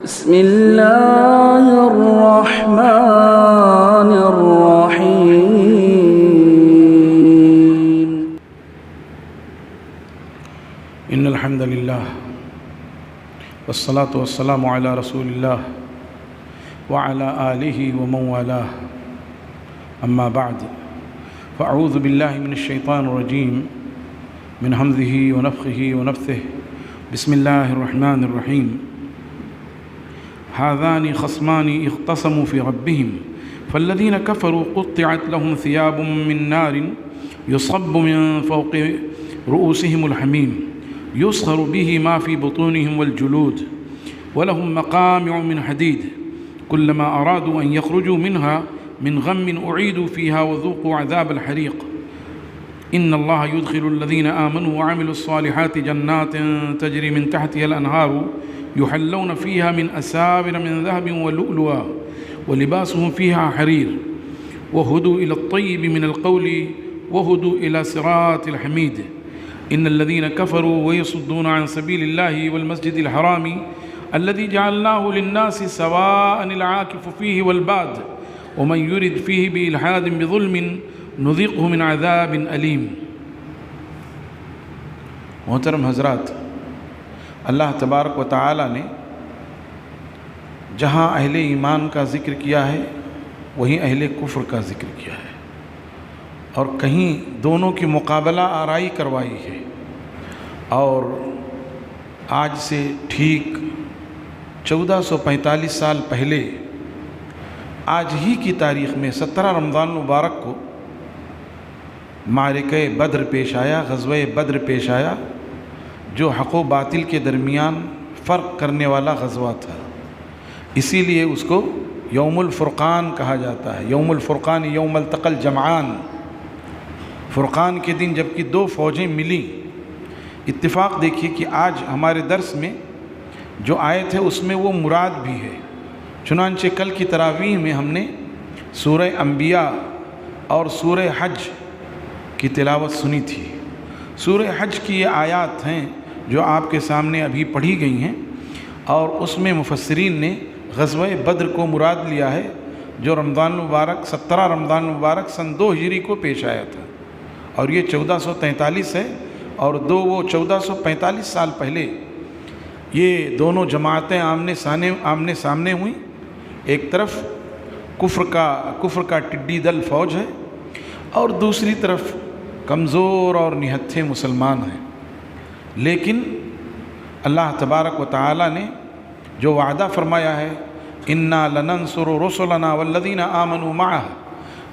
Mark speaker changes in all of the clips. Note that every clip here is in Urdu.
Speaker 1: بسم الله الرحمن الرحيم.
Speaker 2: إن الحمد لله والصلاة والسلام على رسول الله وعلى آله ومن والاه، أما بعد، فأعوذ بالله من الشيطان الرجيم من همزه ونفخه ونفثه. بسم الله الرحمن الرحيم. هذان خصمان اختصموا في ربهم فالذين كفروا قطعت لهم ثياب من نار يصب من فوق رؤوسهم الحميم يصهر به ما في بطونهم والجلود ولهم مقامع من حديد كلما أرادوا أن يخرجوا منها من غم أعيدوا فيها وذوقوا عذاب الحريق. إن الله يدخل الذين آمنوا وعملوا الصالحات جنات تجري من تحتها الأنهار يحلون فيها من أساور من ذهب ولؤلؤا ولباسهم فيها حرير وهدوا إلى الطيب من القول وهدوا إلى صراط الحميد. إن الذين كفروا ويصدون عن سبيل الله والمسجد الحرام الذي جعلناه للناس سواء العاكف فيه والباد ومن يرد فيه بإلحاد بظلم نذيقه من عذاب علیم. محترم حضرات، اللہ تبارک و تعالی نے جہاں اہل ایمان کا ذکر کیا ہے وہیں اہل کفر کا ذکر کیا ہے، اور کہیں دونوں کی مقابلہ آرائی کروائی ہے. اور آج سے ٹھیک 1445 سال پہلے آج ہی کی تاریخ میں 17 رمضان مبارک کو معرکہ بدر پیش آیا، غزوہ بدر پیش آیا، جو حق و باطل کے درمیان فرق کرنے والا غزوہ تھا. اسی لیے اس کو یوم الفرقان کہا جاتا ہے. یوم الفرقان یوم التقى الجمعان، فرقان کے دن جب کہ دو فوجیں ملیں. اتفاق دیکھیے کہ آج ہمارے درس میں جو آیت ہے اس میں وہ مراد بھی ہے. چنانچہ کل کی تراویح میں ہم نے سورہ انبیاء اور سورہ حج کی تلاوت سنی تھی. سورہ حج کی یہ آیات ہیں جو آپ کے سامنے ابھی پڑھی گئی ہیں، اور اس میں مفسرین نے غزوہ بدر کو مراد لیا ہے، جو رمضان مبارک 17 رمضان مبارک سن 2 ہجری کو پیش آیا تھا، اور یہ 1443 ہے، اور وہ 1445 سال پہلے یہ دونوں جماعتیں آمنے سامنے ہوئیں. ایک طرف کفر کا ٹڈی دل فوج ہے، اور دوسری طرف کمزور اور نہتھے مسلمان ہیں. لیکن اللہ تبارک و تعالی نے جو وعدہ فرمایا ہے، اِنَّا لَنَنْصُرُ رُسُلَنَا وَالَّذِينَ آمَنُوا مَعَهُ،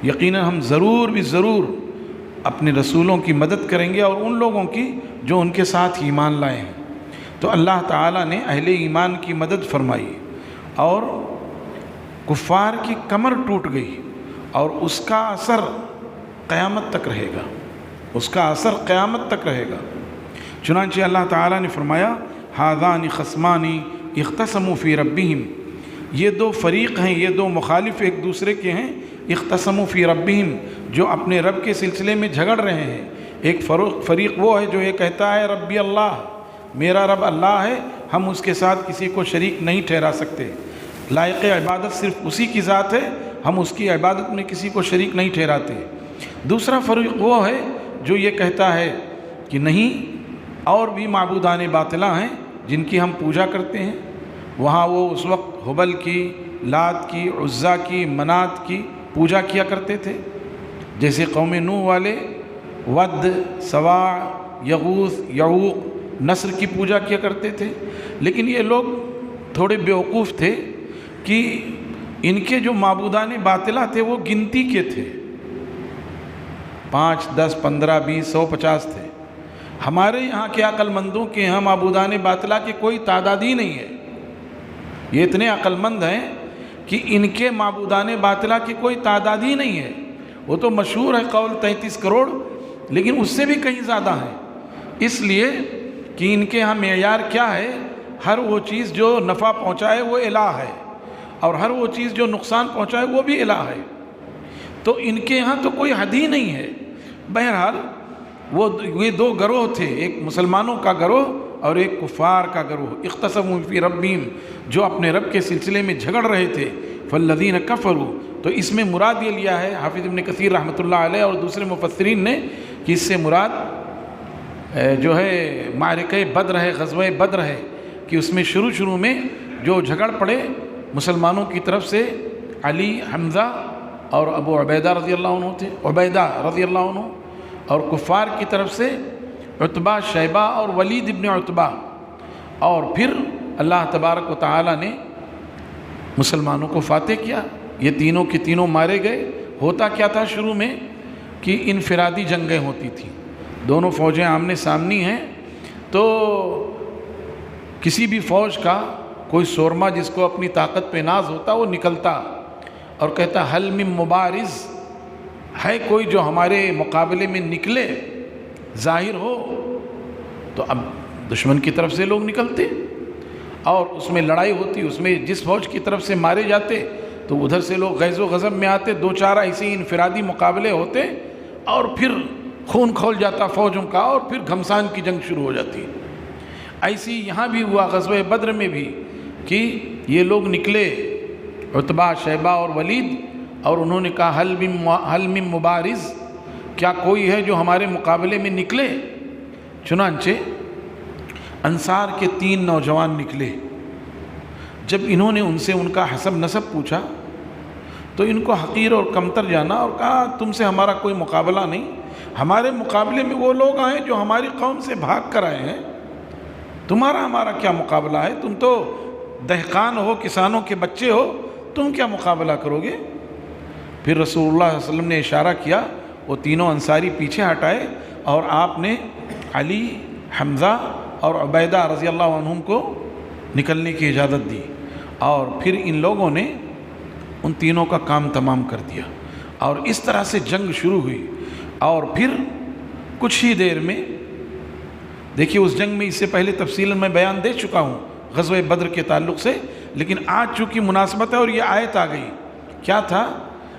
Speaker 2: یقیناً ہم ضرور اپنے رسولوں کی مدد کریں گے اور ان لوگوں کی جو ان کے ساتھ ایمان لائے ہیں. تو اللہ تعالیٰ نے اہل ایمان کی مدد فرمائی، اور کفار کی کمر ٹوٹ گئی، اور اس کا اثر قیامت تک رہے گا. چنانچہ اللہ تعالیٰ نے فرمایا، ہذان خصمان اختصموا فی ربہم، یہ دو فریق ہیں، یہ دو مخالف ایک دوسرے کے ہیں. اختصموا فی ربہم، جو اپنے رب کے سلسلے میں جھگڑ رہے ہیں. ایک فریق وہ ہے جو یہ کہتا ہے ربی اللہ، میرا رب اللہ ہے، ہم اس کے ساتھ کسی کو شریک نہیں ٹھہرا سکتے، لائق عبادت صرف اسی کی ذات ہے، ہم اس کی عبادت میں کسی کو شریک نہیں ٹھہراتے. دوسرا فریق وہ ہے جو یہ کہتا ہے کہ نہیں، اور بھی معبودان باطلہ ہیں جن کی ہم پوجا کرتے ہیں. وہاں وہ اس وقت ہبل کی، لات کی، عزا کی، منات کی پوجا کیا کرتے تھے، جیسے قوم نوح والے ود، سواع، یغوث، یعوق، نصر کی پوجا کیا کرتے تھے. لیکن یہ لوگ تھوڑے بیوقوف تھے کہ ان کے جو معبودان باطلہ تھے وہ گنتی کے تھے، 5، 10، 15، 20، 100، 50 تھے. ہمارے یہاں کے عقل مندوں کے یہاں معبودان باطلہ کی کوئی تعداد ہی نہیں ہے. یہ اتنے عقل مند ہیں کہ ان کے معبودان باطلہ کی کوئی تعداد ہی نہیں ہے. وہ تو مشہور ہے قول 33 کروڑ، لیکن اس سے بھی کہیں زیادہ ہیں. اس لیے کہ ان کے ہاں معیار کیا ہے، ہر وہ چیز جو نفع پہنچائے وہ الہ ہے، اور ہر وہ چیز جو نقصان پہنچائے وہ بھی الہ ہے. تو ان کے ہاں تو کوئی حد ہی نہیں ہے. بہرحال یہ دو گروہ تھے، ایک مسلمانوں کا گروہ اور ایک کفار کا گروہ، اختصموا فی ربہم، جو اپنے رب کے سلسلے میں جھگڑ رہے تھے، فالذین کفروا، تو اس میں مراد یہ لیا ہے حافظ ابن کثیر رحمۃ اللہ علیہ اور دوسرے مفسرین نے کہ اس سے مراد جو ہے معرکہ بدر ہے، غزوہ بدر ہے، کہ اس میں شروع میں جو جھگڑ پڑے مسلمانوں کی طرف سے علی، حمزہ اور ابو عبیدہ رضی اللہ عنہ تھے، عبیدہ رضی اللہ عنہ، اور کفار کی طرف سے عتبہ، شیبہ اور ولید ابن عتبہ، اور پھر اللہ تبارک و تعالی نے مسلمانوں کو فاتح کیا، یہ تینوں کے تینوں مارے گئے۔ ہوتا کیا تھا شروع میں کہ انفرادی جنگیں ہوتی تھیں، دونوں فوجیں آمنے سامنی ہیں، تو کسی بھی فوج کا کوئی سورما جس کو اپنی طاقت پہ ناز ہوتا وہ نکلتا اور کہتا حل من مبارز، ہے کوئی جو ہمارے مقابلے میں نکلے، ظاہر ہو۔ تو اب دشمن کی طرف سے لوگ نکلتے اور اس میں لڑائی ہوتی، اس میں جس فوج کی طرف سے مارے جاتے تو ادھر سے لوگ غیظ و غضب میں آتے، دو چار ایسے ہی انفرادی مقابلے ہوتے اور پھر خون کھول جاتا فوجوں کا اور پھر گھمسان کی جنگ شروع ہو جاتی۔ ایسی یہاں بھی ہوا غزوہ بدر میں بھی کہ یہ لوگ نکلے عتبہ، شیبہ اور ولید، اور انہوں نے کہا حل من مبارز، کیا کوئی ہے جو ہمارے مقابلے میں نکلے؟ چنانچہ انصار کے 3 نوجوان نکلے۔ جب انہوں نے ان سے ان کا حسب نسب پوچھا تو ان کو حقیر اور کمتر جانا اور کہا تم سے ہمارا کوئی مقابلہ نہیں، ہمارے مقابلے میں وہ لوگ آئے جو ہماری قوم سے بھاگ کر آئے ہیں، تمہارا ہمارا کیا مقابلہ ہے؟ تم تو دہقان ہو، کسانوں کے بچے ہو، تم کیا مقابلہ کرو گے؟ پھر رسول اللہ صلی اللہ علیہ وسلم نے اشارہ کیا، وہ تینوں انصاری پیچھے ہٹائے اور آپ نے علی، حمزہ اور عبیدہ رضی اللہ عنہم کو نکلنے کی اجازت دی، اور پھر ان لوگوں نے ان تینوں کا کام تمام کر دیا، اور اس طرح سے جنگ شروع ہوئی۔ اور پھر کچھ ہی دیر میں دیکھیے، اس جنگ میں اس سے پہلے تفصیل میں بیان دے چکا ہوں غزوہ بدر کے تعلق سے، لیکن آج چونکہ مناسبت ہے اور یہ آیت آ گئی، کیا تھا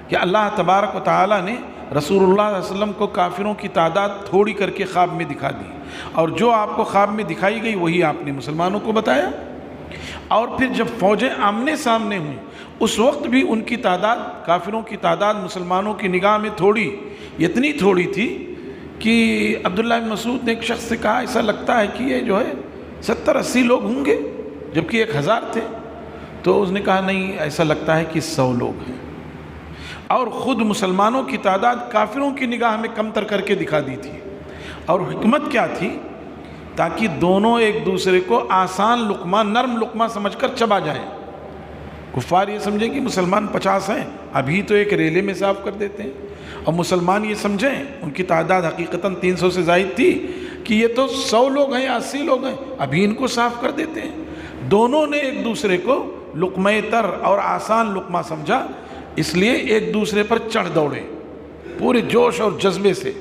Speaker 2: کہ اللہ تبارک و تعالی نے رسول اللہ صلی اللہ علیہ وسلم کو کافروں کی تعداد تھوڑی کر کے خواب میں دکھا دی، اور جو آپ کو خواب میں دکھائی گئی وہی آپ نے مسلمانوں کو بتایا، اور پھر جب فوجیں آمنے سامنے ہوئیں اس وقت بھی ان کی تعداد، کافروں کی تعداد مسلمانوں کی نگاہ میں تھوڑی، اتنی تھوڑی تھی کہ عبداللہ بن مسعود نے ایک شخص سے کہا ایسا لگتا ہے کہ یہ جو ہے 70-80 لوگ ہوں گے جبکہ 1000 تھے، تو اس نے کہا نہیں، ایسا لگتا ہے کہ 100 لوگ ہیں، اور خود مسلمانوں کی تعداد کافروں کی نگاہ میں کم تر کر کے دکھا دی تھی۔ اور حکمت کیا تھی؟ تاکہ دونوں ایک دوسرے کو آسان لقمہ، نرم لقمہ سمجھ کر چبا جائیں۔ کفار یہ سمجھیں کہ مسلمان 50 ہیں، ابھی تو ایک ریلے میں صاف کر دیتے ہیں، اور مسلمان یہ سمجھیں، ان کی تعداد حقیقتاً 300 سے زائد تھی، کہ یہ تو 100 لوگ ہیں یا 80 لوگ ہیں، ابھی ان کو صاف کر دیتے ہیں۔ دونوں نے ایک دوسرے کو لقمہ تر اور آسان لقمہ سمجھا، اس لیے ایک دوسرے پر چڑھ دوڑے پورے جوش اور جذبے سے۔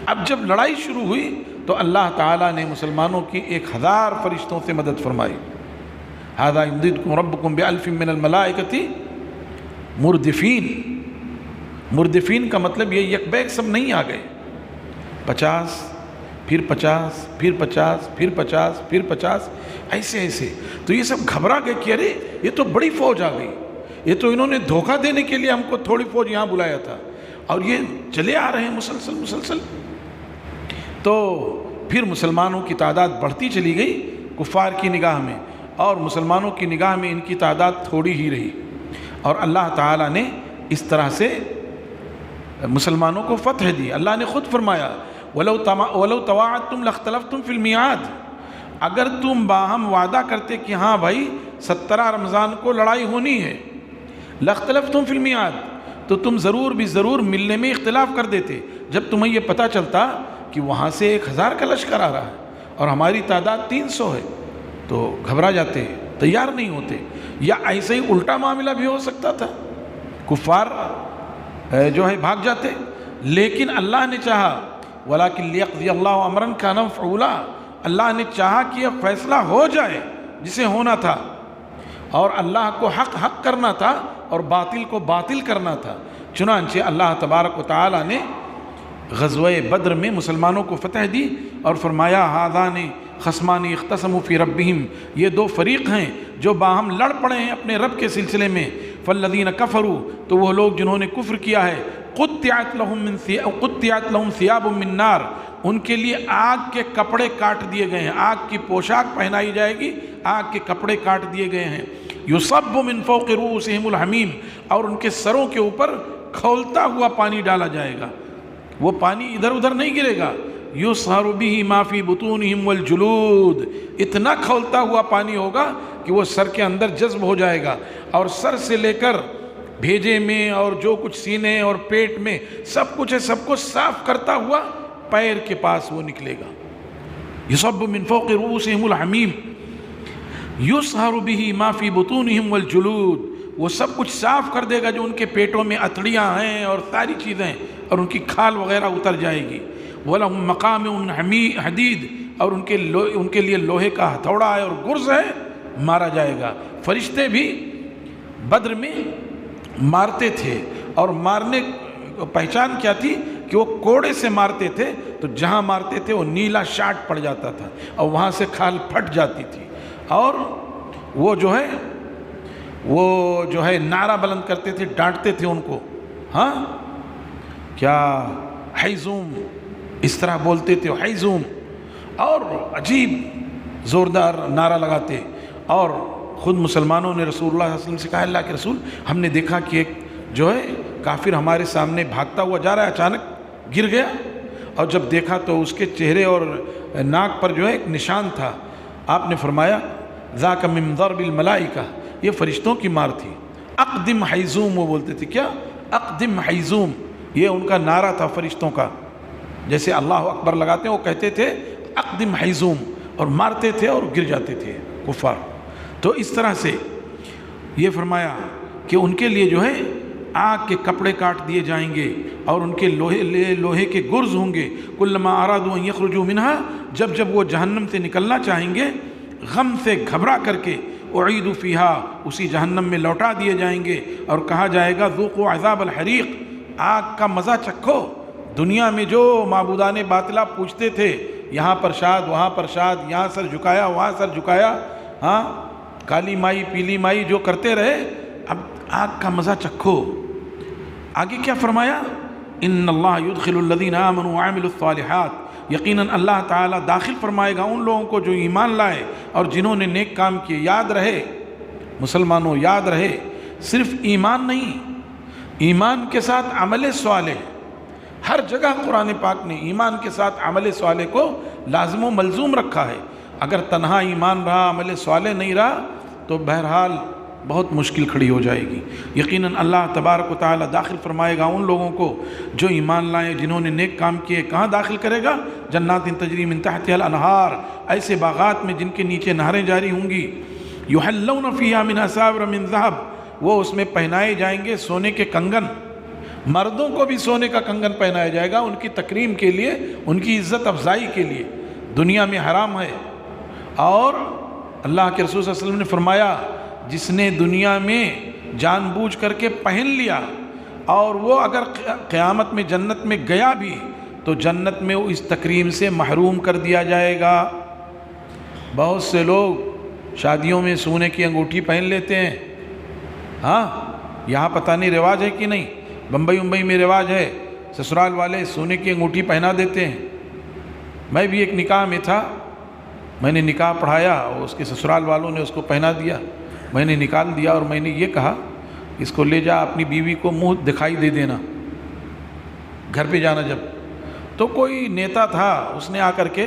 Speaker 2: اب جب لڑائی شروع ہوئی تو اللہ تعالیٰ نے مسلمانوں کی 1000 فرشتوں سے مدد فرمائی۔ ھذا یمددکم ربکم بألف من الملائکۃ مردفین۔ مردفین کا مطلب یہ یک بیک سب نہیں آ گئے، 50 پھر 50 پھر 50 پھر 50 پھر 50 ایسے، تو یہ سب گھبرا گئے کہ ارے یہ تو بڑی فوج آ گئی، یہ تو انہوں نے دھوکہ دینے کے لیے ہم کو تھوڑی فوج یہاں بلایا تھا، اور یہ چلے آ رہے ہیں مسلسل۔ تو پھر مسلمانوں کی تعداد بڑھتی چلی گئی کفار کی نگاہ میں، اور مسلمانوں کی نگاہ میں ان کی تعداد تھوڑی ہی رہی، اور اللہ تعالیٰ نے اس طرح سے مسلمانوں کو فتح دی۔ اللہ نے خود فرمایا وَلَوْ تَوَاعَدْتُمْ لَاخْتَلَفْتُمْ فِي الْمِيعَادِ، اگر تم باہم وعدہ کرتے کہ ہاں بھائی 17 رمضان کو لڑائی ہونی ہے، لَاخْتَلَفْتُمْ فِي الْمِيعَادِ، تو تم ضرور ملنے میں اختلاف کر دیتے۔ جب تمہیں یہ پتہ چلتا کہ وہاں سے 1000 کا لشکر آ رہا ہے اور ہماری تعداد 300 ہے تو گھبرا جاتے، تیار نہیں ہوتے، یا ایسے ہی الٹا معاملہ بھی ہو سکتا تھا، کفار جو ہے بھاگ جاتے، لیکن اللہ نے چاہا وَلَكِنْ لِيَقْضِيَ اللَّهُ أَمْرًا كَانَ مَفْعُولًا، اللہ نے چاہا کہ یہ فیصلہ ہو جائے جسے ہونا تھا، اور اللہ کو حق کرنا تھا اور باطل کو باطل کرنا تھا۔ چنانچہ اللہ تبارک و تعالی نے غزوہ بدر میں مسلمانوں کو فتح دی اور فرمایا ھذان خصمان اختصموا فی ربہم، یہ دو فریق ہیں جو باہم لڑ پڑے ہیں اپنے رب کے سلسلے میں. فالذین کفروا، تو وہ لوگ جنہوں نے کفر کیا ہے، قطعت لہم ثیاب من نار، ان کے لیے آگ کے کپڑے کاٹ دیے گئے ہیں، آگ کی پوشاک پہنائی جائے گی، آگ کے کپڑے کاٹ دیے گئے ہیں. یصب من فوق رؤوسہم الحمیم، اور ان کے سروں کے اوپر کھولتا ہوا پانی ڈالا جائے گا، وہ پانی ادھر ادھر نہیں گرے گا. یصہر بہ ما فی بطونہم والجلود، اتنا کھولتا ہوا پانی ہوگا کہ وہ سر کے اندر جذب ہو جائے گا، اور سر سے لے کر بھیجے میں اور جو کچھ سینے اور پیٹ میں سب کچھ ہے، سب کو صاف کرتا ہوا پیر کے پاس وہ نکلے گا. یصب من فوق رؤوسہم الحمیم یصہر بہ ما فی بطونہم والجلود، وہ سب کچھ صاف کر دے گا جو ان کے پیٹوں میں اتڑیاں ہیں اور ساری چیزیں، اور ان کی کھال وغیرہ اتر جائے گی. وَلَهُمْ مَقَامِعٌ حَدِيدٌ، اور ان کے لیے لوہے کا ہتھوڑا ہے اور گرز ہے، مارا جائے گا. فرشتے بھی بدر میں مارتے تھے، اور مارنے پہچان کیا تھی کہ وہ کوڑے سے مارتے تھے، تو جہاں مارتے تھے وہ نیلا شاٹ پڑ جاتا تھا اور وہاں سے کھال پھٹ جاتی تھی، اور وہ جو ہے نعرہ بلند کرتے تھے، ڈانٹتے تھے ان کو، ہاں کیا حیزوم، اس طرح بولتے تھے حیزوم، اور عجیب زوردار نعرہ لگاتے. اور خود مسلمانوں نے رسول اللہ صلی اللہ علیہ وسلم سے کہا، اللہ کے رسول، ہم نے دیکھا کہ ایک جو ہے کافر ہمارے سامنے بھاگتا ہوا جا رہا ہے، اچانک گر گیا، اور جب دیکھا تو اس کے چہرے اور ناک پر جو ہے ایک نشان تھا. آپ نے فرمایا ذاک من ضرب الملائکہ، یہ فرشتوں کی مار تھی. اقدم حیزوم، وہ بولتے تھے، کیا اقدم حیزوم، یہ ان کا نعرہ تھا فرشتوں کا. جیسے اللہ اکبر لگاتے ہیں وہ کہتے تھے اقدم حیزوم، اور مارتے تھے اور گر جاتے تھے کفار. تو اس طرح سے یہ فرمایا کہ ان کے لیے جو ہے آگ کے کپڑے کاٹ دیے جائیں گے، اور ان کے لوہے کے گرز ہوں گے. کلما ارادوا ان یخرجوا منہا، جب وہ جہنم سے نکلنا چاہیں گے، غم سے گھبرا کر کے، اعیدوا فیہا، اسی جہنم میں لوٹا دیے جائیں گے، اور کہا جائے گا ذوقوا عذاب الحریق، آگ کا مزہ چکھو. دنیا میں جو معبودان باطلہ پوچھتے تھے، یہاں پرشاد وہاں پرشاد، یہاں سر جھکایا وہاں سر جھکایا، ہاں کالی مائی پیلی مائی جو کرتے رہے، اب آگ کا مزہ چکھو. آگے کیا فرمایا؟ ان اللہ یدخل الذین آمنوا وعملوا الصالحات، یقیناً اللہ تعالیٰ داخل فرمائے گا ان لوگوں کو جو ایمان لائے اور جنہوں نے نیک کام کیے. یاد رہے مسلمانوں، یاد رہے، صرف ایمان نہیں، ایمان کے ساتھ عمل صالح. ہر جگہ قرآن پاک نے ایمان کے ساتھ عمل صالح کو لازم و ملزوم رکھا ہے. اگر تنہا ایمان رہا، عمل صالح نہیں رہا، تو بہرحال بہت مشکل کھڑی ہو جائے گی. یقیناً اللہ تبارک و تعالی داخل فرمائے گا ان لوگوں کو جو ایمان لائے، جنہوں نے نیک کام کیے. کہاں داخل کرے گا؟ جنات تجری من تحتها الانہار، ایسے باغات میں جن کے نیچے نہریں جاری ہوں گی. یحلون فیہا من اساور من ذہب، وہ اس میں پہنائے جائیں گے سونے کے کنگن. مردوں کو بھی سونے کا کنگن پہنایا جائے گا، ان کی تکریم کے لیے، ان کی عزت افزائی کے لیے. دنیا میں حرام ہے، اور اللہ کے رسول صلی اللہ علیہ وسلم نے فرمایا جس نے دنیا میں جان بوجھ کر کے پہن لیا، اور وہ اگر قیامت میں جنت میں گیا بھی، تو جنت میں وہ اس تکریم سے محروم کر دیا جائے گا. بہت سے لوگ شادیوں میں سونے کی انگوٹھی پہن لیتے ہیں. ہاں یہاں پتہ نہیں رواج ہے کہ نہیں، بمبئی میں رواج ہے، سسرال والے سونے کی انگوٹھی پہنا دیتے ہیں. میں بھی ایک نکاح میں تھا، میں نے نکاح پڑھایا، اور اس کے سسرال والوں نے اس کو پہنا دیا. میں نے نکال دیا اور میں نے یہ کہا اس کو لے جا اپنی بیوی کو منہ دکھائی دے دینا گھر پہ جانا. جب تو کوئی نیتا تھا، اس نے آ کر کے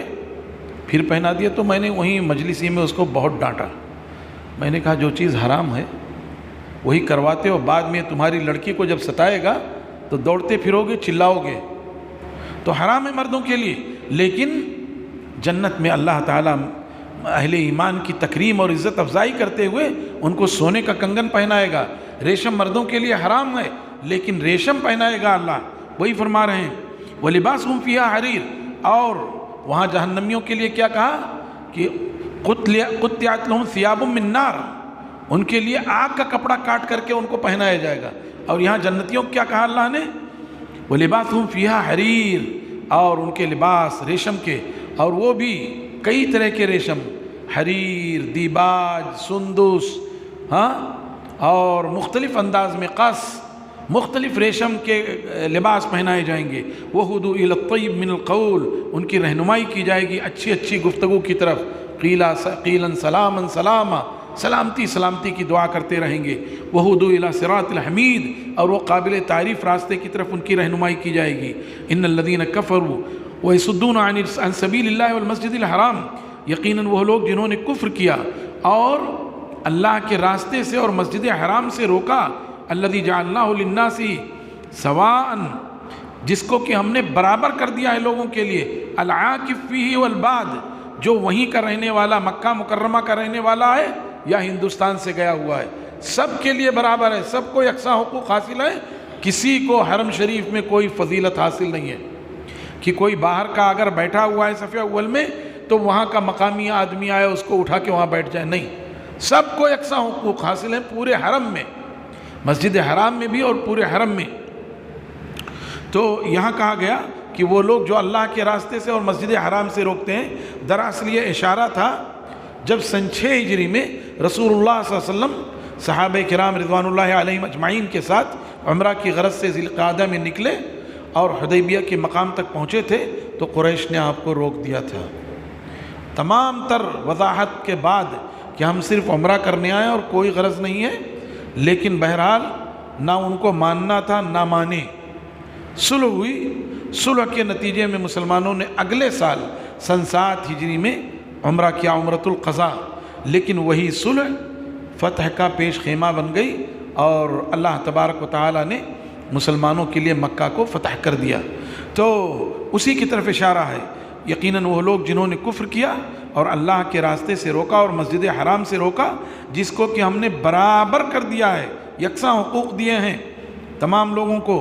Speaker 2: پھر پہنا دیا. تو میں نے وہیں مجلسی میں اس کو بہت ڈانٹا. میں نے کہا جو چیز حرام ہے وہی کرواتے ہو، بعد میں تمہاری لڑکی کو جب ستائے گا تو دوڑتے پھرو گے، چلاؤ گے. تو حرام ہے مردوں کے لیے، لیکن جنت میں اللہ تعالیٰ اہل ایمان کی تکریم اور عزت افزائی کرتے ہوئے ان کو سونے کا کنگن پہنائے گا. ریشم مردوں کے لیے حرام ہے، لیکن ریشم پہنائے گا اللہ. وہی فرما رہے ہیں وَلِبَاسُهُمْ فِيهَا حَرِيرٌ، اور وہاں جہنمیوں کے لیے کیا کہا کہ قُطِّعَتْ لَهُمْ ثِيَابٌ مِّن نَّارٍ، ان کے لیے آگ کا کپڑا کاٹ کر کے ان کو پہنایا جائے گا. اور یہاں جنتیوں کو کیا کہا اللہ نے؟ وَلِبَاسُهُمْ فِيهَا حَرِيرٌ، اور ان کے لباس ریشم کے، اور وہ بھی کئی طرح کے ریشم، حریر، دیباج، سندس، ہاں، اور مختلف انداز میں قص، مختلف ریشم کے لباس پہنائے جائیں گے۔ وَهُدُوا إِلَى الطَّيِّبِ مِنَ الْقَوْلِ، ان کی رہنمائی کی جائے گی اچھی اچھی گفتگو کی طرف۔ قیلاً سلاماً سلاما، سلامتی سلامتی کی دعا کرتے رہیں گے۔ وَهُدُوا إِلَى صِرَاطِ الْحَمِيدِ، اور وہ قابل تعریف راستے کی طرف ان کی رہنمائی کی جائے گی۔ إِنَّ الَّذِينَ كَفَرُوا وَيَصُدُّونَ عَنْ سَبِيلِ اللَّهِ وَالْمَسْجِدِ الْحَرَامِ، یقیناً وہ لوگ جنہوں نے کفر کیا اور اللہ کے راستے سے اور مسجد حرام سے روکا، الذی جعلناہ للناس سواء، جس کو کہ ہم نے برابر کر دیا ہے لوگوں کے لیے، العاکف فیہ والباد، جو وہیں کا رہنے والا، مکہ مکرمہ کا رہنے والا ہے یا ہندوستان سے گیا ہوا ہے، سب کے لیے برابر ہے، سب کو یکساں حقوق حاصل ہے۔ کسی کو حرم شریف میں کوئی فضیلت حاصل نہیں ہے کہ کوئی باہر کا اگر بیٹھا ہوا ہے صف اول میں تو وہاں کا مقامی آدمی آئے اس کو اٹھا کے وہاں بیٹھ جائے، نہیں، سب کو یکساں حقوق حاصل ہیں پورے حرم میں، مسجد حرام میں بھی اور پورے حرم میں۔ تو یہاں کہا گیا کہ وہ لوگ جو اللہ کے راستے سے اور مسجد حرام سے روکتے ہیں، دراصل یہ اشارہ تھا جب سن 6 ہجری میں رسول اللہ صلی اللہ علیہ وسلم صحابہ کرام رضوان اللہ علیہم اجمعین کے ساتھ عمرہ کی غرض سے ذی القعدہ میں نکلے اور حدیبیہ کے مقام تک پہنچے تھے تو قریش نے آپ کو روک دیا تھا، تمام تر وضاحت کے بعد کہ ہم صرف عمرہ کرنے آئے اور کوئی غرض نہیں ہے، لیکن بہرحال نہ ان کو ماننا تھا نہ مانے۔ صلح ہوئی، صلح کے نتیجے میں مسلمانوں نے اگلے سال سن 7 ہجری میں عمرہ کیا، عمرۃ القضاء، لیکن وہی صلح فتح کا پیش خیمہ بن گئی اور اللہ تبارک و تعالیٰ نے مسلمانوں کے لیے مکہ کو فتح کر دیا۔ تو اسی کی طرف اشارہ ہے، یقیناً وہ لوگ جنہوں نے کفر کیا اور اللہ کے راستے سے روکا اور مسجد حرام سے روکا، جس کو کہ ہم نے برابر کر دیا ہے، یکساں حقوق دیے ہیں تمام لوگوں کو،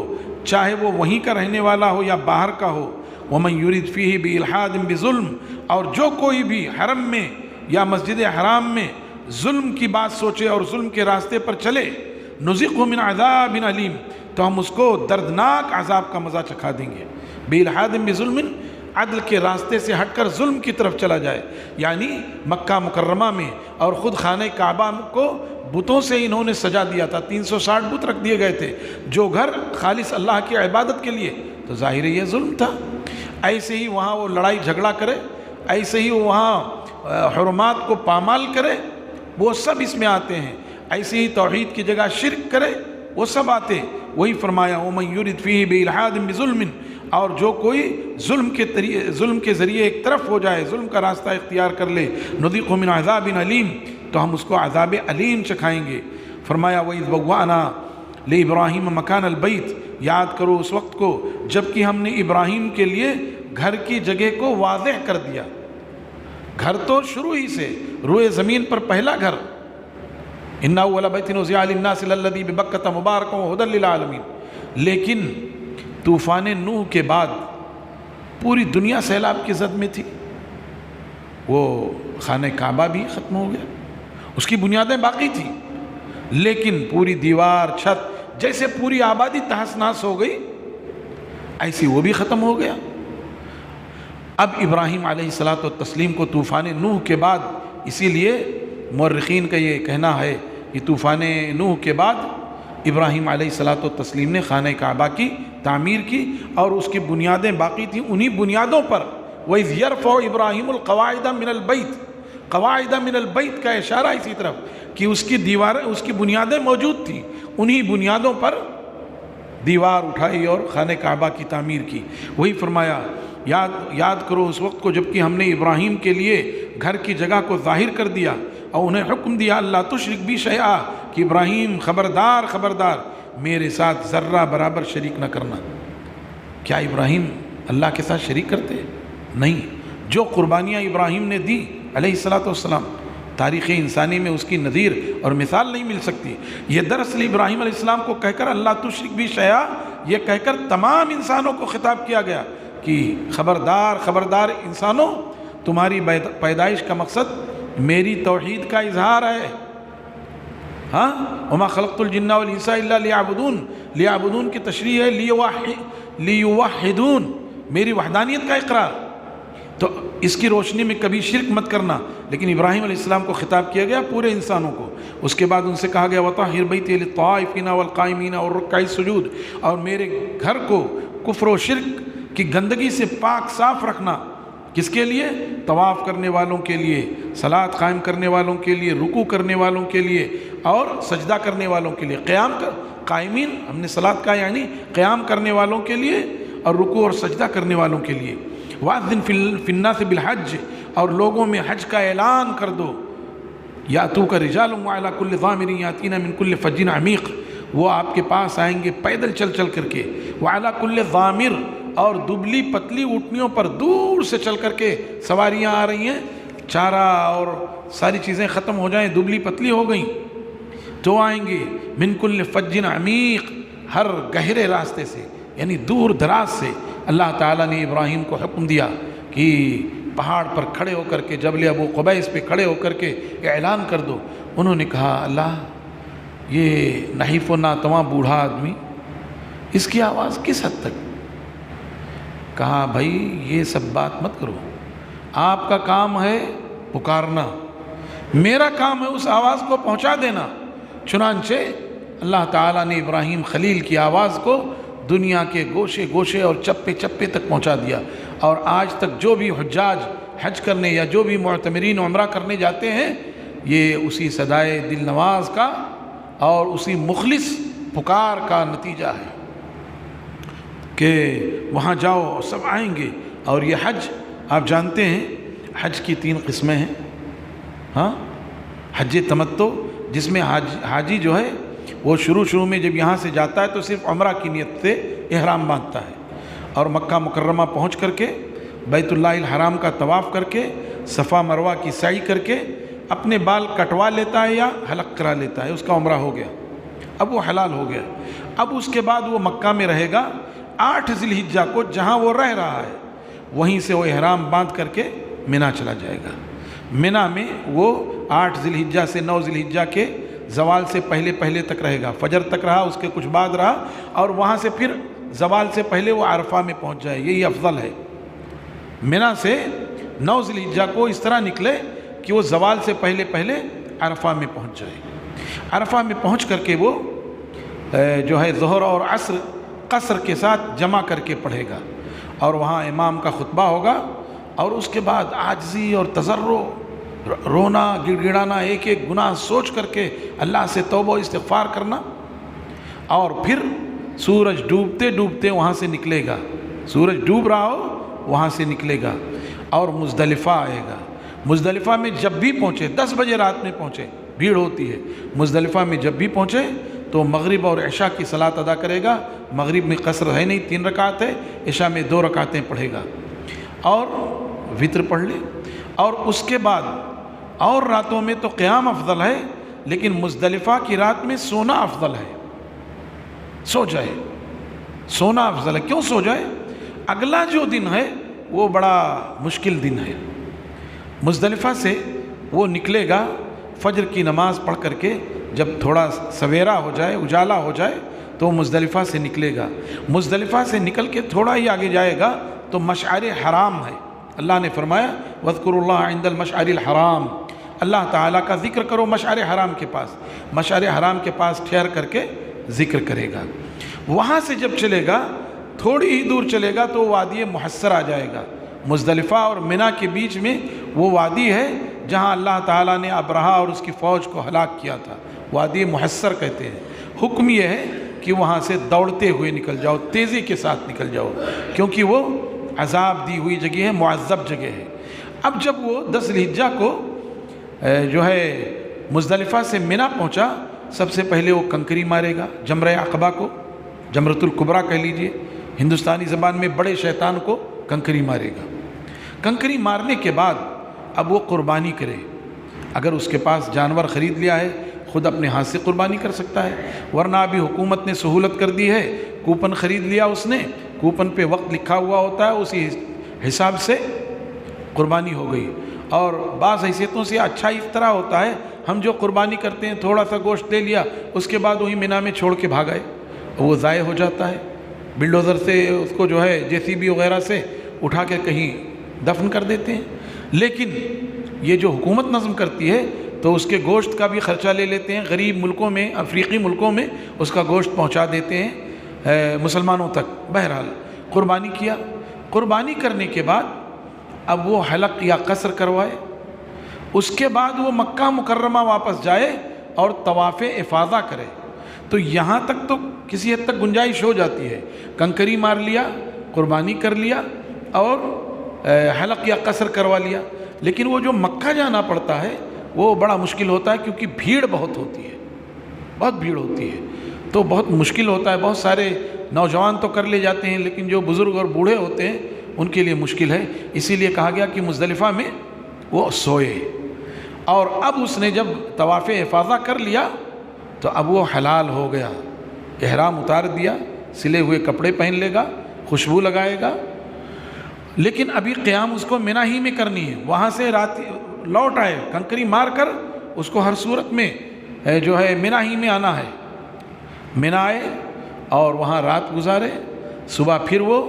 Speaker 2: چاہے وہ وہیں کا رہنے والا ہو یا باہر کا ہو۔ وَمَن يُرِدْ فِيهِ بِإِلْحَادٍ بِظُلْمٍ، اور جو کوئی بھی حرم میں یا مسجد حرام میں ظلم کی بات سوچے اور ظلم کے راستے پر چلے، نُذِقْهُ مِنْ عَذَابٍ عَلِيمٍ، تو ہم اس کو دردناک عذاب کا مزہ چکھا دیں گے۔ بِإِلْحَادٍ بِظُلْمٍ، عدل کے راستے سے ہٹ کر ظلم کی طرف چلا جائے، یعنی مکہ مکرمہ میں اور خود خانہ کعبہ کو بتوں سے انہوں نے سجا دیا تھا، 360 بت رکھ دیے گئے تھے، جو گھر خالص اللہ کی عبادت کے لیے، تو ظاہر یہ ظلم تھا۔ ایسے ہی وہاں وہ لڑائی جھگڑا کرے، ایسے ہی وہاں حرمات کو پامال کرے، وہ سب اس میں آتے ہیں، ایسے ہی توحید کی جگہ شرک کرے، وہ سب آتے۔ وہی فرمایا وَمَن يُرِدْ فِيهِ بِإِلْحَادٍ بِظُلْمٍ، اور جو کوئی ظلم کے ذریعے ایک طرف ہو جائے، ظلم کا راستہ اختیار کر لے، نُذِقْهُ مِنْ عَذَابٍ عَلِيمٍ، تو ہم اس کو عذاب علیم چکھائیں گے۔ فرمایا وَإِذْ بَوَّأْنَا لِإِبْرَاهِيمَ مَكَانَ الْبَيْتِ، یاد کرو اس وقت کو جب کہ ہم نے ابراہیم کے لیے گھر کی جگہ کو واضح کر دیا۔ گھر تو شروع ہی سے روئے زمین پر پہلا گھر، إِنَّ أَوَّلَ بَيْتٍ وُضِعَ لِلنَّاسِ لَلَّذِي بِبَكَّةَ مُبَارَكًا وَهُدًى لِلْعَالَمِينَ، لیکن طوفان نوح کے بعد پوری دنیا سیلاب کی زد میں تھی، وہ خانہ کعبہ بھی ختم ہو گیا، اس کی بنیادیں باقی تھیں، لیکن پوری دیوار، چھت، جیسے پوری آبادی تہس نہس ہو گئی ایسی وہ بھی ختم ہو گیا۔ اب ابراہیم علیہ الصلاۃ والتسلیم کو طوفان نوح کے بعد، اسی لیے مورخین کا یہ کہنا ہے کہ طوفان نوح کے بعد ابراہیم علیہ الصلاۃ والتسلیم نے خانہ کعبہ کی تعمیر کی اور اس کی بنیادیں باقی تھیں، انہی بنیادوں پر وَإِذْ يَرْفَعُ إِبْرَاهِيمُ الْقَوَاعِدَ مِنَ الْبَيْتِ، قواعد من البیت کا اشارہ اسی طرف کہ اس کی دیواریں، اس کی بنیادیں موجود تھیں، انہی بنیادوں پر دیوار اٹھائی اور خانہ کعبہ کی تعمیر کی۔ وہی فرمایا یاد کرو اس وقت کو جب کہ ہم نے ابراہیم کے لیے گھر کی جگہ کو ظاہر کر دیا اور انہیں حکم دیا اللہ تشرک بی شیئا، کہ ابراہیم خبردار خبردار میرے ساتھ ذرہ برابر شریک نہ کرنا۔ کیا ابراہیم اللہ کے ساتھ شریک کرتے؟ نہیں۔ جو قربانیاں ابراہیم نے دی علیہ الصلاۃ والسلام، تاریخ انسانی میں اس کی نظیر اور مثال نہیں مل سکتی۔ یہ دراصل ابراہیم علیہ السلام کو کہہ کر اللہ تشرک بی شیئا، یہ کہہ کر تمام انسانوں کو خطاب کیا گیا کہ خبردار خبردار انسانوں، تمہاری پیدائش کا مقصد میری توحید کا اظہار ہے۔ ہاں، وما خلقت الجن والانس الا لیعبدون، لیعبدون کی تشریح ہے لیوحدون، میری وحدانیت کا اقرار۔ تو اس کی روشنی میں کبھی شرک مت کرنا. لیکن ابراہیم علیہ السلام کو خطاب کیا گیا پورے انسانوں کو. اس کے بعد ان سے کہا گیا وَطَهِّرْ بَيْتِيَ لِلطَّائِفِينَ وَالْقَائِمِينَ وَالرُّكَّعِ السُّجُودِ، اور میرے گھر کو کفر و شرک کی گندگی سے پاک صاف رکھنا. کس کے لیے؟ طواف کرنے والوں کے لیے، صلاۃ قائم کرنے والوں کے لیے، رکوع کرنے والوں کے لیے اور سجدہ کرنے والوں کے لیے. قائمین ہم نے صلاۃ کا یعنی قیام کرنے والوں کے لیے اور رکوع اور سجدہ کرنے والوں کے لیے. وَأَذِّن فِي النَّاسِ بِالْحَجِّ، اور لوگوں میں حج کا اعلان کر دو. یَأْتُوکَ رِجَالٌ وَعَلَىٰ كُلِّ ضَامِرٍ یَأْتِینَ مِنْ كُلِّ فَجٍّ عَمِیقٍ، وہ آپ کے پاس آئیں گے پیدل چل چل کر کے. وَعَلَىٰ كُلِّ ضَامِرٍ، اور دبلی پتلی اونٹنیوں پر دور سے چل کر کے سواریاں آ رہی ہیں. چارہ اور ساری چیزیں ختم ہو جائیں، دبلی پتلی ہو گئیں تو آئیں گے. من کل فج عمیق، ہر گہرے راستے سے یعنی دور دراز سے. اللہ تعالیٰ نے ابراہیم کو حکم دیا کہ پہاڑ پر کھڑے ہو کر کے، جبل ابو قبیس پہ کھڑے ہو کر کے اعلان کر دو. انہوں نے کہا اللہ، یہ نحیف و ناتواں بوڑھا آدمی، اس کی آواز کس حد تک؟ کہا بھائی یہ سب بات مت کرو، آپ کا کام ہے پکارنا، میرا کام ہے اس آواز کو پہنچا دینا. چنانچہ اللہ تعالیٰ نے ابراہیم خلیل کی آواز کو دنیا کے گوشے گوشے اور چپے چپے تک پہنچا دیا. اور آج تک جو بھی حجاج حج کرنے یا جو بھی معتمرین عمرہ کرنے جاتے ہیں، یہ اسی صدائے دل نواز کا اور اسی مخلص پکار کا نتیجہ ہے کہ وہاں جاؤ سب آئیں گے. اور یہ حج آپ جانتے ہیں، حج کی 3 قسمیں ہیں. ہاں، حج تمتع، جس میں حاجی جو ہے وہ شروع میں جب یہاں سے جاتا ہے تو صرف عمرہ کی نیت سے احرام باندھتا ہے، اور مکہ مکرمہ پہنچ کر کے بیت اللہ الحرام کا طواف کر کے صفا مروہ کی سعی کر کے اپنے بال کٹوا لیتا ہے یا حلق کرا لیتا ہے، اس کا عمرہ ہو گیا، اب وہ حلال ہو گیا. اب اس کے بعد وہ مکہ میں رہے گا. 8 ذی الحجہ کو جہاں وہ رہ رہا ہے وہیں سے وہ احرام باندھ کر کے منی چلا جائے گا. منی میں وہ 8 ذی الحجہ سے 9 ذی الحجہ کے زوال سے پہلے تک رہے گا. فجر تک رہا، اس کے کچھ بعد رہا، اور وہاں سے پھر زوال سے پہلے وہ عرفہ میں پہنچ جائے. یہی افضل ہے. منی سے 9 ذی الحجہ کو اس طرح نکلے کہ وہ زوال سے پہلے عرفہ میں پہنچ جائے. عرفہ میں پہنچ کر کے وہ جو ہے ظہر اور عصر قصر کے ساتھ جمع کر کے پڑھے گا، اور وہاں امام کا خطبہ ہوگا، اور اس کے بعد عاجزی اور تضرع، رونا گڑ گڑانا، ایک ایک گناہ سوچ کر کے اللہ سے توبہ و استغفار کرنا. اور پھر سورج ڈوبتے ڈوبتے وہاں سے نکلے گا. سورج ڈوب رہا ہو وہاں سے نکلے گا اور مزدلفہ آئے گا. مزدلفہ میں جب بھی پہنچے، 10 بجے رات میں پہنچے، بھیڑ ہوتی ہے. مزدلفہ میں جب بھی پہنچے تو مغرب اور عشاء کی صلاۃ ادا کرے گا. مغرب میں قصر ہے نہیں، 3 رکعت ہے. عشاء میں 2 رکعتیں پڑھے گا اور وتر پڑھ لے. اور اس کے بعد اور راتوں میں تو قیام افضل ہے، لیکن مزدلفہ کی رات میں سونا افضل ہے. سو جائے، سونا افضل ہے. کیوں سو جائے؟ اگلا جو دن ہے وہ بڑا مشکل دن ہے. مزدلفہ سے وہ نکلے گا فجر کی نماز پڑھ کر کے، جب تھوڑا سویرا ہو جائے، اجالا ہو جائے تو مزدلفہ سے نکلے گا. مزدلفہ سے نکل کے تھوڑا ہی آگے جائے گا تو مشعر حرام ہے. اللہ نے فرمایا وَاذْكُرُوا اللَّهَ عِنْدَ الْمَشْعَرِ الْحَرَامِ، اللہ تعالیٰ کا ذکر کرو مشعر حرام کے پاس. مشعر حرام کے پاس ٹھہر کر کے ذکر کرے گا. وہاں سے جب چلے گا تھوڑی ہی دور چلے گا تو وادی محصر آ جائے گا. مزدلفہ اور منی کے بیچ میں وہ وادی ہے جہاں اللہ تعالیٰ نے ابرہہ اور اس کی فوج کو ہلاک کیا تھا. وادی محصر کہتے ہیں. حکم یہ ہے کہ وہاں سے دوڑتے ہوئے نکل جاؤ، تیزی کے ساتھ نکل جاؤ، کیونکہ وہ عذاب دی ہوئی جگہ ہے، معذب جگہ ہے. اب جب وہ 10 ذی الحجہ کو جو ہے مزدلفہ سے منی پہنچا، سب سے پہلے وہ کنکری مارے گا جمرہ عقبہ کو، جمرۃ الکبریٰ کہہ لیجئے، ہندوستانی زبان میں بڑے شیطان کو کنکری مارے گا. کنکری مارنے کے بعد اب وہ قربانی کرے. اگر اس کے پاس جانور خرید لیا ہے خود اپنے ہاتھ سے قربانی کر سکتا ہے، ورنہ ابھی حکومت نے سہولت کر دی ہے، کوپن خرید لیا اس نے، کوپن پہ وقت لکھا ہوا ہوتا ہے، اسی حساب سے قربانی ہو گئی. اور بعض حیثیتوں سے اچھا اس طرح ہوتا ہے، ہم جو قربانی کرتے ہیں تھوڑا سا گوشت لے لیا، اس کے بعد وہی منی میں چھوڑ کے بھاگ آئے، وہ ضائع ہو جاتا ہے. بلڈوزر سے اس کو جو ہے JCB وغیرہ سے اٹھا کے کہیں دفن کر دیتے ہیں. لیکن یہ جو حکومت نظم کرتی ہے تو اس کے گوشت کا بھی خرچہ لے لیتے ہیں. غریب ملکوں میں، افریقی ملکوں میں اس کا گوشت پہنچا دیتے ہیں مسلمانوں تک. بہرحال قربانی کیا. قربانی کرنے کے بعد اب وہ حلق یا قصر کروائے. اس کے بعد وہ مکہ مکرمہ واپس جائے اور طواف افاضہ کرے. تو یہاں تک تو کسی حد تک گنجائش ہو جاتی ہے. کنکری مار لیا، قربانی کر لیا اور حلق یا قصر کروا لیا. لیکن وہ جو مکہ جانا پڑتا ہے وہ بڑا مشکل ہوتا ہے، کیونکہ بھیڑ بہت ہوتی ہے، بہت بھیڑ ہوتی ہے، تو بہت مشکل ہوتا ہے. بہت سارے نوجوان تو کر لے جاتے ہیں، لیکن جو بزرگ اور بوڑھے ہوتے ہیں ان کے لیے مشکل ہے. اسی لیے کہا گیا کہ مزدلفہ میں وہ سوئے. اور اب اس نے جب طواف افاضہ کر لیا تو اب وہ حلال ہو گیا. احرام اتار دیا، سلے ہوئے کپڑے پہن لے گا، خوشبو لگائے گا. لیکن ابھی قیام اس کو منی ہی میں کرنی ہے. وہاں سے رات لوٹ آئے، کنکری مار کر اس کو ہر صورت میں جو ہے منی ہی میں آنا ہے. منی آئے اور وہاں رات گزارے. صبح پھر وہ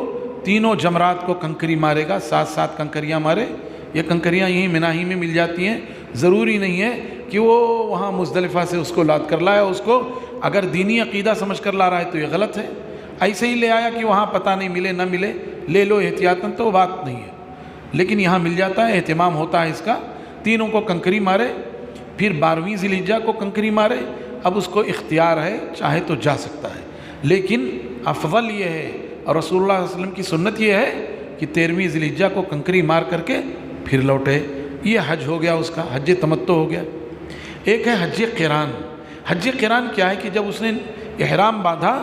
Speaker 2: تینوں جمرات کو کنکری مارے گا. 7 کنکریاں مارے. یہ کنکریاں یہیں منی ہی میں مل جاتی ہیں. ضروری نہیں ہے کہ وہ وہاں مزدلفہ سے اس کو لاد کر لائے. اس کو اگر دینی عقیدہ سمجھ کر لا رہا ہے تو یہ غلط ہے. ایسے ہی لے آیا کہ وہاں پتہ نہیں ملے نہ ملے، لے لو احتیاطاً، تو بات نہیں ہے. لیکن یہاں مل جاتا ہے، اہتمام ہوتا ہے اس کا. تینوں کو کنکری مارے، پھر 12ویں ذی الحجہ کو کنکری مارے. اب اس کو اختیار ہے، چاہے تو جا سکتا ہے. لیکن افضل یہ ہے اور رسول اللہ صلی اللہ علیہ وسلم کی سنت یہ ہے کہ 13ویں ذی الحجہ کو کنکری مار کر کے پھر لوٹے. یہ حج ہو گیا اس کا، حج تمتع ہو گیا. ایک ہے حج قران. حج قران کیا ہے کہ جب اس نے احرام باندھا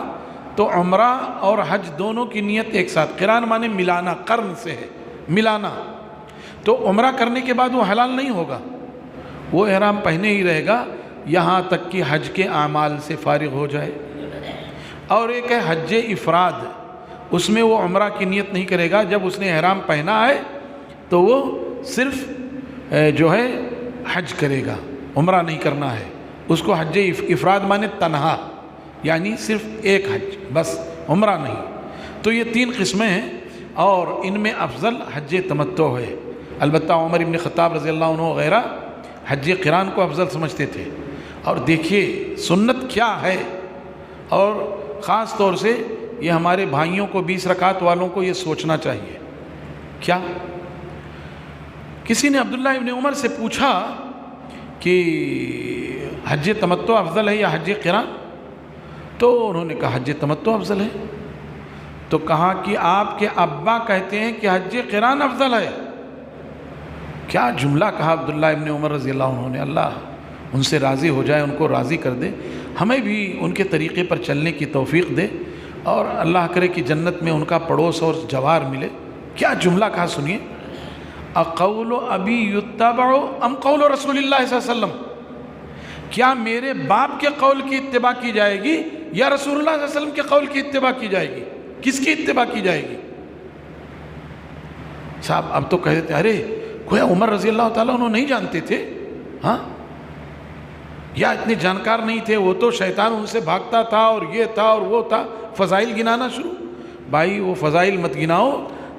Speaker 2: تو عمرہ اور حج دونوں کی نیت ایک ساتھ. قران مانے ملانا، قرن سے ہے ملانا. تو عمرہ کرنے کے بعد وہ حلال نہیں ہوگا، وہ احرام پہنے ہی رہے گا یہاں تک کہ حج کے اعمال سے فارغ ہو جائے. اور ایک ہے حج افراد. اس میں وہ عمرہ کی نیت نہیں کرے گا. جب اس نے احرام پہنا ہے تو وہ صرف جو ہے حج کرے گا، عمرہ نہیں کرنا ہے. اس کو حج افراد مانے تنہا، یعنی صرف ایک حج، بس عمرہ نہیں. تو یہ 3 قسمیں ہیں اور ان میں افضل حج تمتع ہے. البتہ عمر ابن خطاب رضی اللہ عنہ وغیرہ حج قران کو افضل سمجھتے تھے. اور دیکھیے سنت کیا ہے، اور خاص طور سے یہ ہمارے بھائیوں کو 20 رکعت والوں کو یہ سوچنا چاہیے. کیا کسی نے عبداللہ ابن عمر سے پوچھا کہ حج تمتع افضل ہے یا حج قران؟ تو انہوں نے کہا حج تمتع افضل ہے. تو کہا کہ آپ کے ابا کہتے ہیں کہ حج قران افضل ہے. کیا جملہ کہا عبداللہ ابن عمر رضی اللہ عنہ نے. اللہ ان سے راضی ہو جائے، ان کو راضی کر دے، ہمیں بھی ان کے طریقے پر چلنے کی توفیق دے، اور اللہ کرے کہ جنت میں ان کا پڑوس اور جوار ملے. کیا جملہ کہا سنیے. اقول ابی یتبع ام قول رسول اللہ صلی اللہ علیہ وسلم؟ کیا میرے باپ کے قول کی اتباع کی جائے گی یا رسول اللہ صلی اللہ علیہ وسلم کے قول کی اتباع کی جائے گی؟ کس کی اتباع کی جائے گی؟ صاحب اب تو کہتے تھے ارے گویا عمر رضی اللہ تعالیٰ انہوں نہیں جانتے تھے، ہاں، یا اتنے جانکار نہیں تھے، وہ تو شیطان ان سے بھاگتا تھا اور یہ تھا اور وہ تھا. فضائل گنانا شروع. بھائی وہ فضائل مت گناؤ،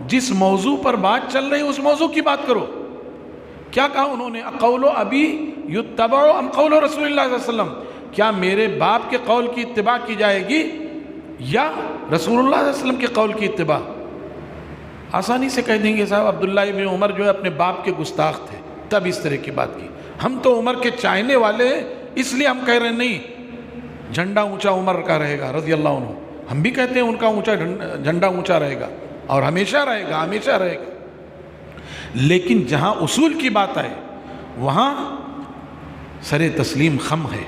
Speaker 2: جس موضوع پر بات چل رہی اس موضوع کی بات کرو. کیا کہا انہوں نے؟ اقول ابی یتبع ام قول رسول اللہ صلی اللہ علیہ وسلم؟ کیا میرے باپ کے قول کی اتباع کی جائے گی یا رسول اللہ صلی اللہ علیہ وسلم کے قول کی اتباع؟ آسانی سے کہہ دیں گے صاحب عبداللہ ابن عمر جو ہے اپنے باپ کے گستاخ تھے، تب اس طرح کی بات کی. ہم تو عمر کے چاہنے والے ہیں، اس لیے ہم کہہ رہے ہیں نہیں، جھنڈا اونچا عمر کا رہے گا رضی اللہ عنہ. ہم بھی کہتے ہیں ان کا جھنڈا اونچا رہے گا اور ہمیشہ رہے گا، ہمیشہ رہے گا. لیکن جہاں اصول کی بات آئے وہاں سر تسلیم خم ہے.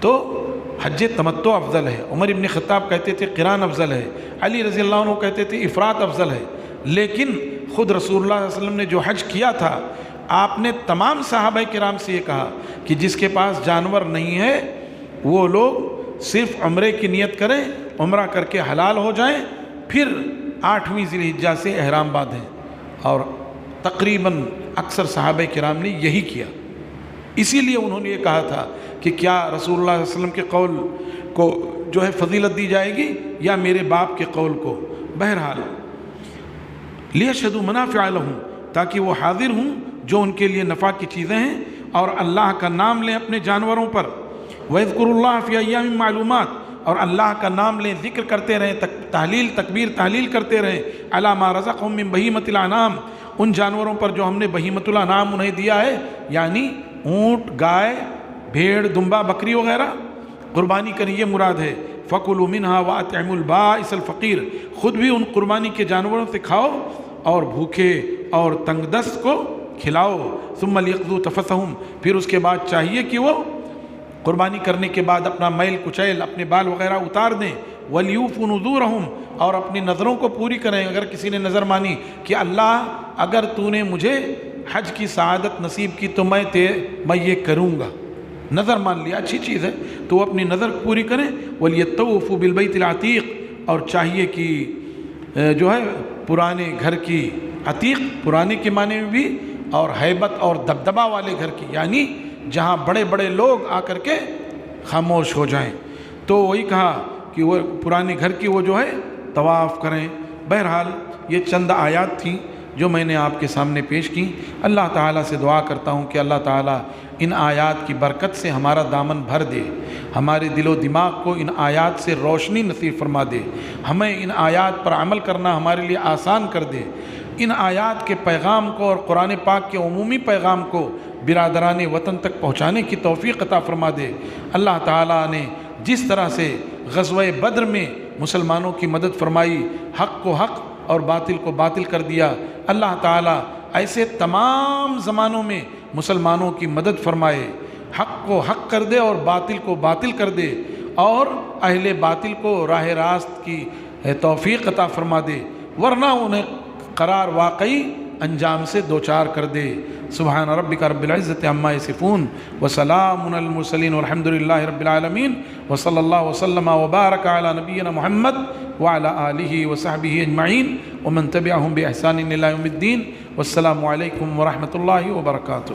Speaker 2: تو حج تمتع افضل ہے. عمر ابن خطاب کہتے تھے قران افضل ہے. علی رضی اللہ عنہ کہتے تھے افراد افضل ہے. لیکن خود رسول اللہ صلی اللہ علیہ وسلم نے جو حج کیا تھا، آپ نے تمام صحابہ کرام سے یہ کہا کہ جس کے پاس جانور نہیں ہے وہ لوگ صرف عمرے کی نیت کریں، عمرہ کر کے حلال ہو جائیں، پھر 8ویں ذی الحجہ سے احرام باندھیں. اور تقریباً اکثر صحابہ کرام نے یہی کیا. اسی لیے انہوں نے یہ کہا تھا کہ کیا رسول اللہ صلی اللہ علیہ وسلم کے قول کو جو ہے فضیلت دی جائے گی یا میرے باپ کے قول کو. بہرحال لیشہدوا منافع لہم، تاکہ وہ حاضر ہوں جو ان کے لیے نفع کی چیزیں ہیں، اور اللہ کا نام لیں اپنے جانوروں پر۔ وَيَذْكُرُ اللَّهَ فِي أَيَّامٍ مَّعْلُومَاتٍ، اور اللہ کا نام لیں، ذکر کرتے رہیں، تحلیل تکبیر تحلیل کرتے رہیں، عَلَىٰ مَا رَزَقَهُم مِّن بَهِيمَةِ الْأَنْعَامِ، ان جانوروں پر جو ہم نے بہیمۃ الانعام انہیں دیا ہے، یعنی اونٹ، گائے، بھیڑ، دمبا، بکری وغیرہ قربانی کریں، یہ مراد ہے۔ فَكُلُوا مِنْهَا وَأَطْعِمُوا الْبَائِسَ الْفَقِيرَ، خود بھی ان قربانی کے جانوروں سے کھاؤ اور بھوکے اور تنگ دست کو کھلاؤ۔ ثُمَّ لْيَقْضُوا تَفَثَهُمْ، پھر اس کے بعد چاہیے کہ وہ قربانی کرنے کے بعد اپنا میل کچیل، اپنے بال وغیرہ اتار دیں۔ وَلْيُوفُوا نُذُورَهُمْ، اور اپنی نظروں کو پوری کریں۔ اگر کسی نے نظر مانی کہ اللہ اگر تو نے مجھے حج کی سعادت نصیب کی تو میں یہ کروں گا، نظر مان لیا، اچھی چیز ہے، تو وہ اپنی نظر پوری کریں۔ وَلْيَطَّوفُوا بِالْبَيْتِ الْعَتِيقِ، اور چاہیے کہ جو ہے پرانے گھر کی، عتیق پرانے کے معنی میں بھی، اور ہیبت اور دبدبہ والے گھر کی، یعنی جہاں بڑے بڑے لوگ آ کر کے خاموش ہو جائیں، تو وہی کہا کہ وہ پرانے گھر کی وہ جو ہے طواف کریں۔ بہرحال یہ چند آیات تھیں جو میں نے آپ کے سامنے پیش کی۔ اللہ تعالیٰ سے دعا کرتا ہوں کہ اللہ تعالیٰ ان آیات کی برکت سے ہمارا دامن بھر دے، ہمارے دل و دماغ کو ان آیات سے روشنی نصیب فرما دے، ہمیں ان آیات پر عمل کرنا ہمارے لیے آسان کر دے، ان آیات کے پیغام کو اور قرآن پاک کے عمومی پیغام کو برادران وطن تک پہنچانے کی توفیق عطا فرما دے۔ اللہ تعالیٰ نے جس طرح سے غزوہ بدر میں مسلمانوں کی مدد فرمائی، حق کو حق اور باطل کو باطل کر دیا، اللہ تعالیٰ ایسے تمام زمانوں میں مسلمانوں کی مدد فرمائے، حق کو حق کر دے اور باطل کو باطل کر دے، اور اہل باطل کو راہ راست کی توفیق عطا فرما دے، ورنہ انہیں قرار واقعی انجام سے دوچار کر دے۔ سبحان ربک رب العزت عما یصفون وسلام علی المرسلین والحمد للہ رب العالمین وصلی اللہ وسلم وبارک علی نبینا محمد وعلی آلہ وصحبہ اجمعین ومن تبعہم بإحسان الی یوم الدین۔ والسلام علیکم ورحمۃ اللہ وبرکاتہ۔